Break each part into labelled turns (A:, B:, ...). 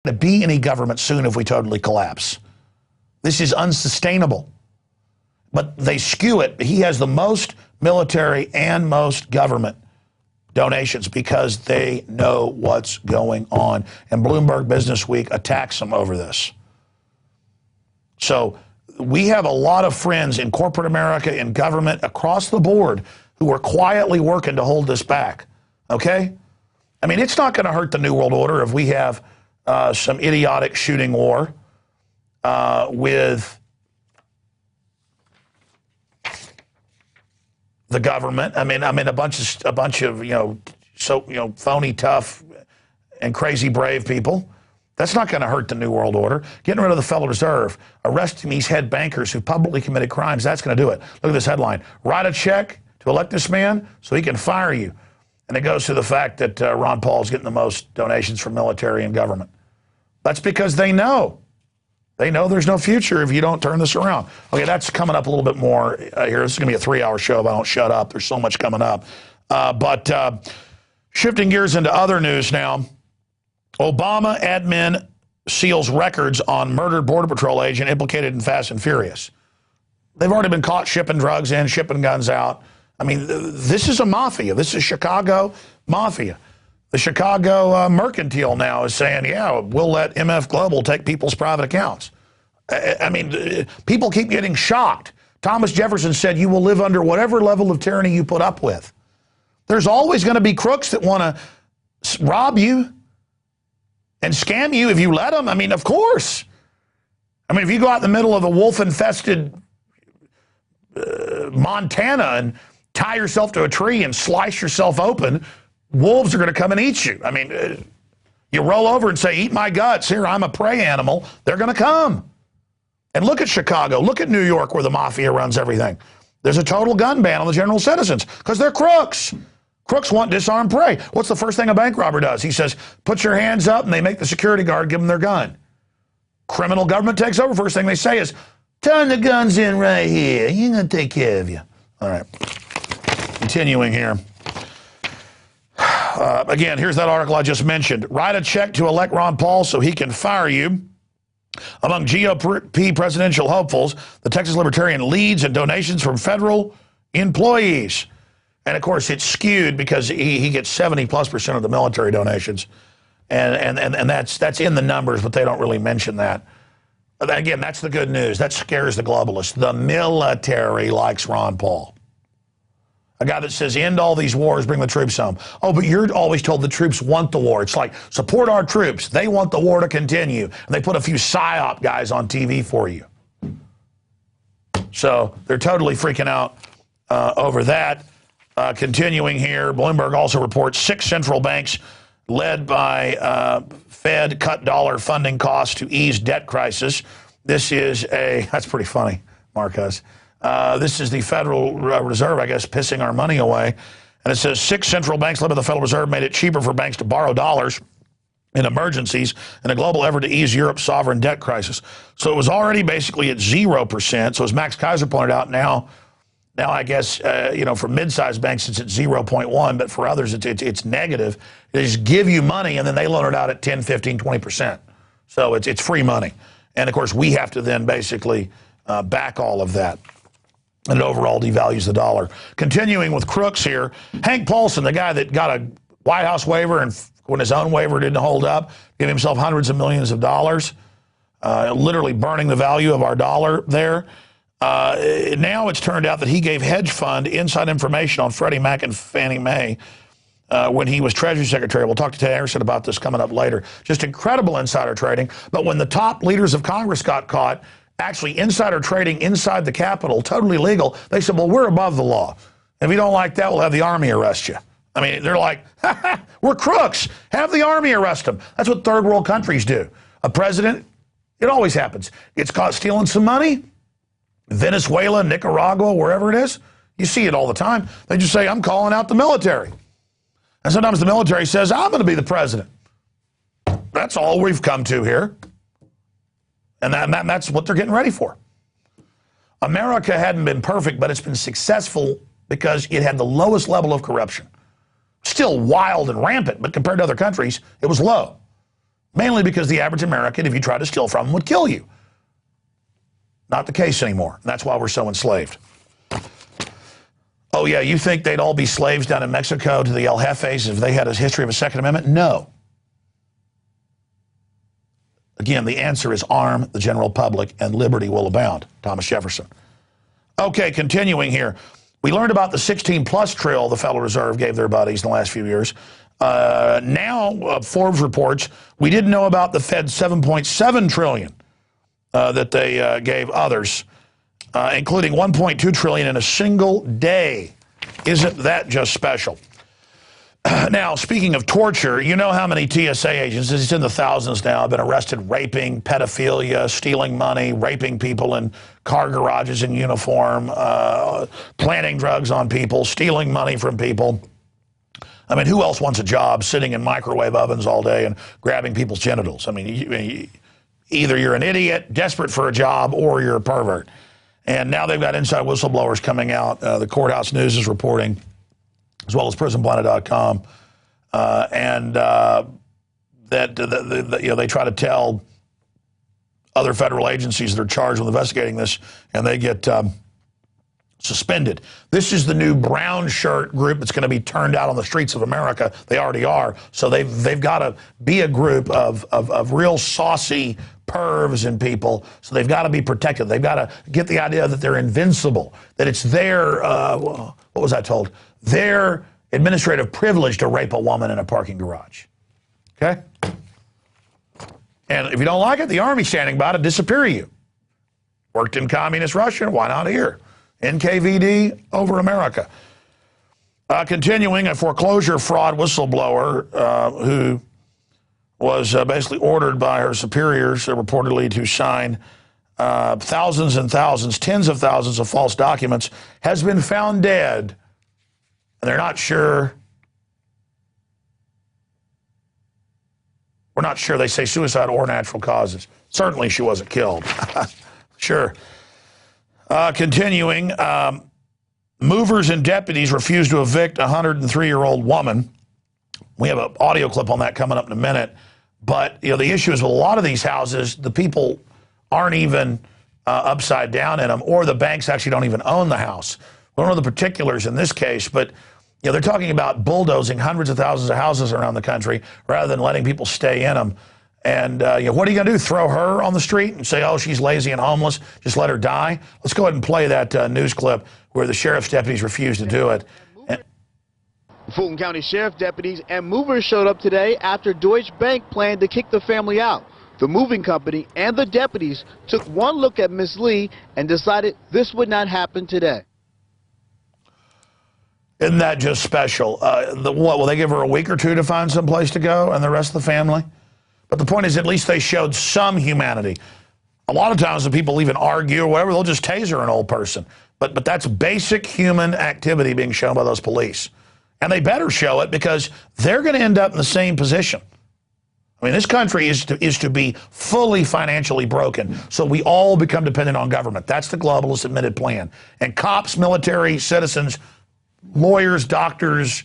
A: to be any government soon if we totally collapse. This is unsustainable. But they skew it. He has the most military and most government donations because they know what's going on. And Bloomberg Business Week attacks him over this. So we have a lot of friends in corporate America, in government, across the board, who are quietly working to hold this back. Okay? I mean, it's not going to hurt the New World Order if we have some idiotic shooting war with the government. I mean, a bunch of phony, tough, and crazy brave people. That's not going to hurt the New World Order. Getting rid of the Federal Reserve, arresting these head bankers who publicly committed crimes, that's going to do it. Look at this headline. Write a check to elect this man so he can fire you. And it goes to the fact that Ron Paul's getting the most donations from military and government. That's because they know. They know there's no future if you don't turn this around. Okay, that's coming up a little bit more here. This is going to be a 3-hour show if I don't shut up. There's so much coming up. But shifting gears into other news now, Obama admin seals records on murdered Border Patrol agent implicated in Fast and Furious. They've already been caught shipping drugs in, shipping guns out. I mean, this is a mafia. This is Chicago mafia. The Chicago Mercantile now is saying, yeah, we'll let MF Global take people's private accounts. I mean, people keep getting shocked. Thomas Jefferson said, you will live under whatever level of tyranny you put up with. There's always going to be crooks that want to rob you and scam you if you let them. I mean, of course. I mean, if you go out in the middle of a wolf-infested Montana and tie yourself to a tree and slice yourself open, wolves are going to come and eat you. I mean, you roll over and say, eat my guts. Here, I'm a prey animal. They're going to come. And look at Chicago. Look at New York where the mafia runs everything. There's a total gun ban on the general citizens because they're crooks. Crooks want disarmed prey. What's the first thing a bank robber does? He says, put your hands up, and they make the security guard give them their gun. Criminal government takes over. First thing they say is, turn the guns in right here. You're going to take care of you. All right. Continuing here. Again, here's that article I just mentioned. Write a check to elect Ron Paul so he can fire you. Among GOP presidential hopefuls, the Texas Libertarian leads in donations from federal employees. And, of course, it's skewed because he gets 70+% of the military donations. And that's in the numbers, but they don't really mention that. Again, that's the good news. That scares the globalists. The military likes Ron Paul. A guy that says, end all these wars, bring the troops home. Oh, but you're always told the troops want the war. It's like, support our troops. They want the war to continue. And they put a few PSYOP guys on TV for you. So they're totally freaking out over that. Continuing here, Bloomberg also reports 6 central banks led by Fed cut dollar funding costs to ease debt crisis. This is that's pretty funny, Marcos. This is the Federal Reserve, I guess, pissing our money away. And it says 6 central banks led by the Federal Reserve made it cheaper for banks to borrow dollars in emergencies in a global effort to ease Europe's sovereign debt crisis. So it was already basically at 0%. So as Max Kaiser pointed out, now I guess, for mid-sized banks, it's at 0.1, but for others, it's negative. They just give you money, and then they loan it out at 10, 15, 20%. So it's free money. And, of course, we have to then basically back all of that. And it overall devalues the dollar. Continuing with crooks here, Hank Paulson, the guy that got a White House waiver, and when his own waiver didn't hold up, gave himself hundreds of millions of dollars, literally burning the value of our dollar there. Now it's turned out that he gave hedge fund inside information on Freddie Mac and Fannie Mae when he was Treasury Secretary. We'll talk to Ted Anderson about this coming up later. Just incredible insider trading. But when the top leaders of Congress got caught actually insider trading inside the Capitol, totally legal, they said, well, we're above the law. If you don't like that, we'll have the Army arrest you. I mean, they're like, we're crooks. Have the Army arrest them. That's what third world countries do. A president, it always happens, gets caught stealing some money. Venezuela, Nicaragua, wherever it is, you see it all the time. They just say, I'm calling out the military. And sometimes the military says, I'm going to be the president. That's all we've come to here. And that's what they're getting ready for. America hadn't been perfect, but it's been successful because it had the lowest level of corruption. Still wild and rampant, but compared to other countries, it was low. Mainly because the average American, if you tried to steal from them, would kill you. Not the case anymore. And that's why we're so enslaved. Oh, yeah, you think they'd all be slaves down in Mexico to the El Jefes if they had a history of a Second Amendment? No. Again, the answer is arm the general public and liberty will abound. Thomas Jefferson. Okay, continuing here. We learned about the 16-plus trill the Federal Reserve gave their buddies in the last few years. Now, Forbes reports, we didn't know about the Fed's $7.7 trillion that they gave others, including $1.2 trillion in a single day. Isn't that just special? Now, speaking of torture, you know how many TSA agents, it's in the thousands now, have been arrested raping, pedophilia, stealing money, raping people in car garages in uniform, planting drugs on people, stealing money from people. I mean, who else wants a job sitting in microwave ovens all day and grabbing people's genitals? I mean, either you're an idiot, desperate for a job, or you're a pervert. And now they've got inside whistleblowers coming out. The Courthouse News is reporting, as well as PrisonPlanet.com, that they try to tell other federal agencies that are charged with investigating this, and they get suspended. This is the new brown shirt group that's going to be turned out on the streets of America. They already are. So they've got to be a group of real saucy pervs and people. So they've got to be protected. They've got to get the idea that they're invincible, that it's their, what was I told? Their administrative privilege to rape a woman in a parking garage. Okay? And if you don't like it, the Army's standing by to disappear you. Worked in communist Russia, why not here? NKVD over America. Continuing, a foreclosure fraud whistleblower who was basically ordered by her superiors reportedly to sign thousands and thousands, tens of thousands of false documents, has been found dead. And they're not sure. We're not sure. They say suicide or natural causes. Certainly she wasn't killed. Sure. Continuing, movers and deputies refuse to evict a 103-year-old woman. We have an audio clip on that coming up in a minute. But the issue is with a lot of these houses, the people aren't even upside down in them, or the banks actually don't even own the house. We don't know the particulars in this case, but they're talking about bulldozing hundreds of thousands of houses around the country rather than letting people stay in them. And what are you going to do? Throw her on the street and say, oh, she's lazy and homeless, just let her die? Let's go ahead and play that news clip where the sheriff's deputies refuse to do it.
B: Fulton County Sheriff deputies and movers showed up today after Deutsche Bank planned to kick the family out. The moving company and the deputies took one look at Miss Lee and decided this would not happen today.
A: Isn't that just special? What, will they give her a week or two to find some place to go and the rest of the family? But the point is, at least they showed some humanity. A lot of times when people even argue or whatever, they'll just taser an old person. But that's basic human activity being shown by those police. And they better show it because they're going to end up in the same position. I mean, this country is to be fully financially broken, so we all become dependent on government. That's the globalist admitted plan. And cops, military, citizens, lawyers, doctors,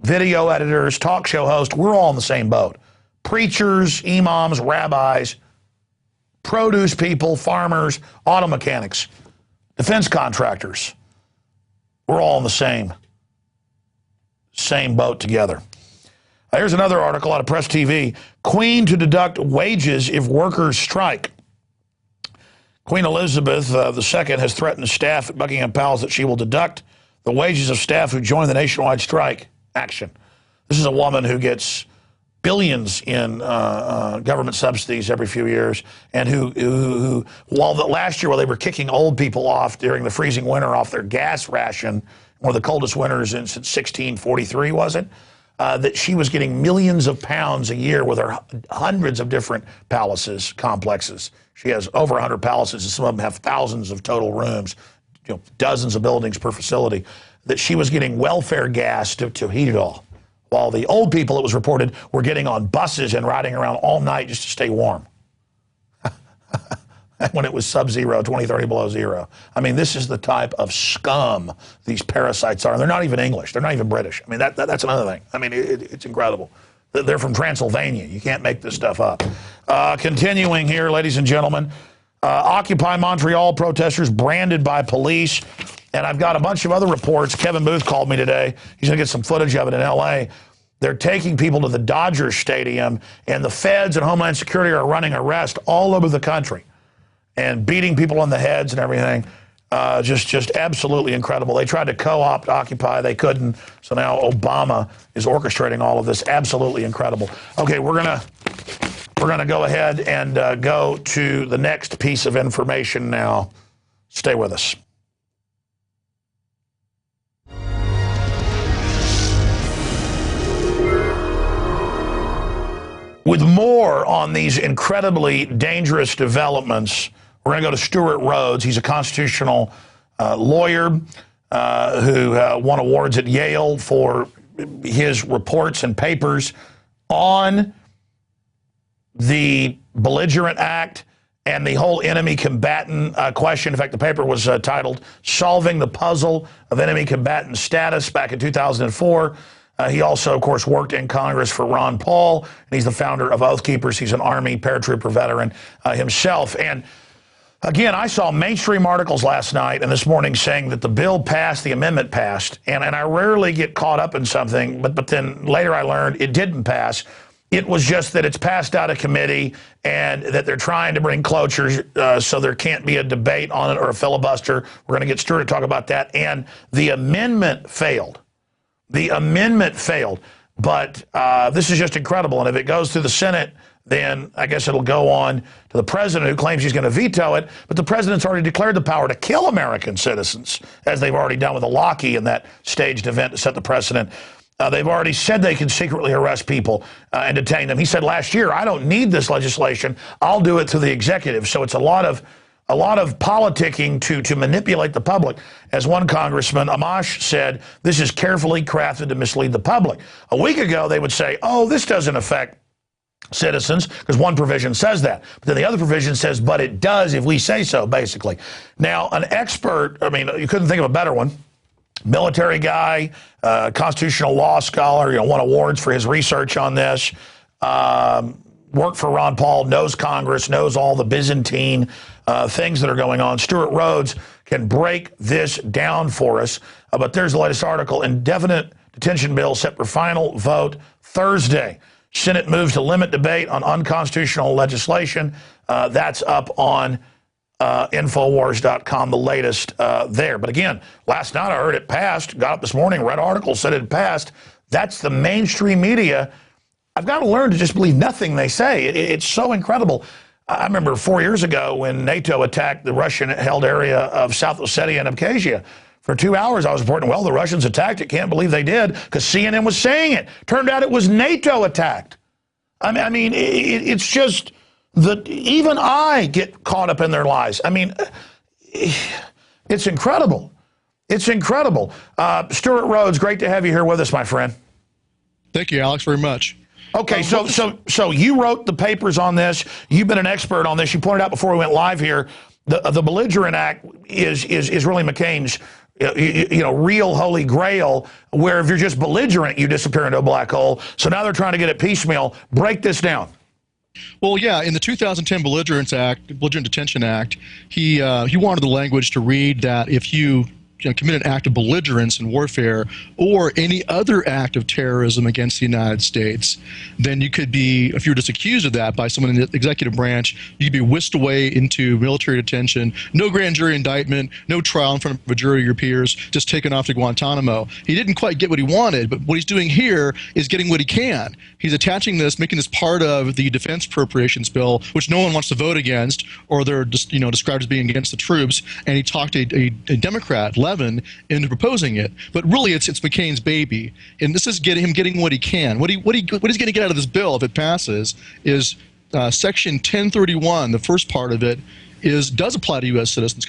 A: video editors, talk show hosts, we're all in the same boat. Preachers, imams, rabbis, produce people, farmers, auto mechanics, defense contractors. We're all in the same boat together. Here's another article out of Press TV. Queen to deduct wages if workers strike. Queen Elizabeth II has threatened staff at Buckingham Palace that she will deduct the wages of staff who join the nationwide strike action. This is a woman who gets billions in government subsidies every few years, and who last year while they were kicking old people off during the freezing winter off their gas ration, one of the coldest winters since 1643, was it? That she was getting millions of pounds a year with her hundreds of different palaces, complexes. She has over 100 palaces, and some of them have thousands of total rooms, dozens of buildings per facility, that she was getting welfare gas to heat it all. While the old people, it was reported, were getting on buses and riding around all night just to stay warm. When it was sub-zero, 20, 30 below zero. I mean, this is the type of scum these parasites are. And they're not even English. They're not even British. I mean, that's another thing. I mean, it's incredible. They're from Transylvania. You can't make this stuff up. Continuing here, ladies and gentlemen, Occupy Montreal protesters branded by police. And I've got a bunch of other reports. Kevin Booth called me today. He's going to get some footage of it in L.A. They're taking people to the Dodgers Stadium, and the feds and Homeland Security are running arrests all over the country and beating people on the heads and everything. Just absolutely incredible. They tried to co-opt Occupy. They couldn't. So now Obama is orchestrating all of this. Absolutely incredible. Okay, we're gonna go ahead and go to the next piece of information now. Stay with us. With more on these incredibly dangerous developments, we're going to go to Stewart Rhodes. He's a constitutional lawyer who won awards at Yale for his reports and papers on the belligerent act and the whole enemy combatant question. In fact, the paper was titled Solving the Puzzle of Enemy Combatant Status back in 2004. He also, of course, worked in Congress for Ron Paul, and he's the founder of Oathkeepers. He's an Army paratrooper veteran himself. And again, I saw mainstream articles last night and this morning saying that the bill passed, the amendment passed, and I rarely get caught up in something, but then later I learned it didn't pass. It was just that it's passed out of committee and that they're trying to bring cloture so there can't be a debate on it or a filibuster. We're going to get Stewart to talk about that. And the amendment failed. The amendment failed, but this is just incredible. And if it goes through the Senate, then I guess it'll go on to the president, who claims he's going to veto it. But the president's already declared the power to kill American citizens, as they've already done with the Lockheed in that staged event to set the precedent. They've already said they can secretly arrest people and detain them. He said last year, I don't need this legislation. I'll do it through the executive. So it's a lot of politicking to manipulate the public. As one congressman, Amash, said, this is carefully crafted to mislead the public. A week ago, they would say, oh, this doesn't affect citizens, because one provision says that. But then the other provision says, but it does if we say so, basically. Now, an expert, I mean, you couldn't think of a better one, military guy, constitutional law scholar, won awards for his research on this, worked for Ron Paul, knows Congress, knows all the Byzantine things that are going on. Stewart Rhodes can break this down for us. But there's the latest article. Indefinite detention bill set for final vote Thursday. Senate moves to limit debate on unconstitutional legislation. That's up on INFOWARS.com, the latest there. But again, last night I heard it passed, got up this morning, read articles, said it passed. That's the mainstream media. I've got to learn to just believe nothing they say. It's so incredible. I remember 4 years ago when NATO attacked the Russian-held area of South Ossetia and Abkhazia. For 2 hours, I was reporting, well, the Russians attacked it. Can't believe they did, because CNN was saying it. Turned out it was NATO attacked. I mean, it's just that even I get caught up in their lies. I mean, it's incredible. It's incredible. Stewart Rhodes, great to have you here with us, my friend.
C: Thank you, Alex, very much.
A: Okay, so you wrote the papers on this. You've been an expert on this. You pointed out before we went live here, the belligerent act is really McCain's real holy grail, where if you're just belligerent, you disappear into a black hole. So now they're trying to get it piecemeal. Break this down.
C: Well, yeah, in the 2010 Belligerent Detention Act, he wanted the language to read that if you commit an act of belligerence and warfare or any other act of terrorism against the United States, then you could be, if you were just accused of that by someone in the executive branch, you could be whisked away into military detention, no grand jury indictment, no trial in front of a jury of your peers, just taken off to Guantanamo. He didn't quite get what he wanted, but what he's doing here is getting what he can. He's attaching this, making this part of the defense appropriations bill, which no one wants to vote against, or they're just, described as being against the troops, and he talked a Democrat, into proposing it, but really it's McCain's baby, and this is him getting what he can. What he's going to get out of this bill, if it passes, is Section 1031. The first part of it does apply to U.S. citizens.